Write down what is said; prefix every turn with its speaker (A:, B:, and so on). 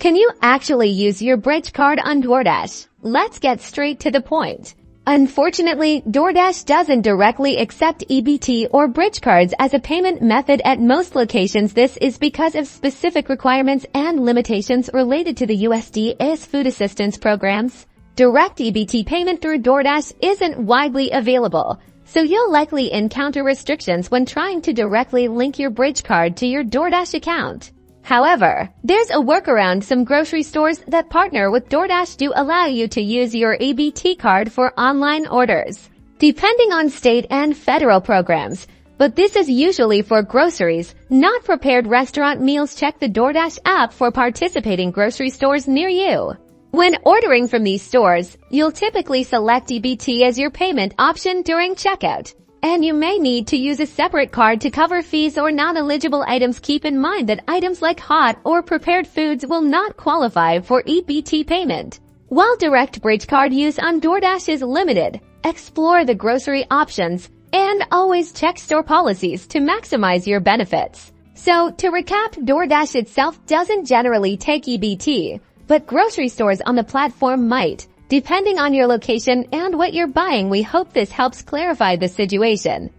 A: Can you actually use your bridge card on DoorDash? Let's get straight to the point. Unfortunately, DoorDash doesn't directly accept EBT or bridge cards as a payment method at most locations. This is because of specific requirements and limitations related to the USDA's food assistance programs. Direct EBT payment through DoorDash isn't widely available, so you'll likely encounter restrictions when trying to directly link your bridge card to your DoorDash account. However, there's a workaround. Some grocery stores that partner with DoorDash do allow you to use your EBT card for online orders, depending on state and federal programs. But this is usually for groceries, not prepared restaurant meals. Check the DoorDash app for participating grocery stores near you. When ordering from these stores, you'll typically select EBT as your payment option during checkout, and you may need to use a separate card to cover fees or non-eligible items. Keep in mind that items like hot or prepared foods will not qualify for EBT payment. While direct bridge card use on DoorDash is limited, explore the grocery options and always check store policies to maximize your benefits. So, to recap, DoorDash itself doesn't generally take EBT, but grocery stores on the platform might, depending on your location and what you're buying. We hope this helps clarify the situation.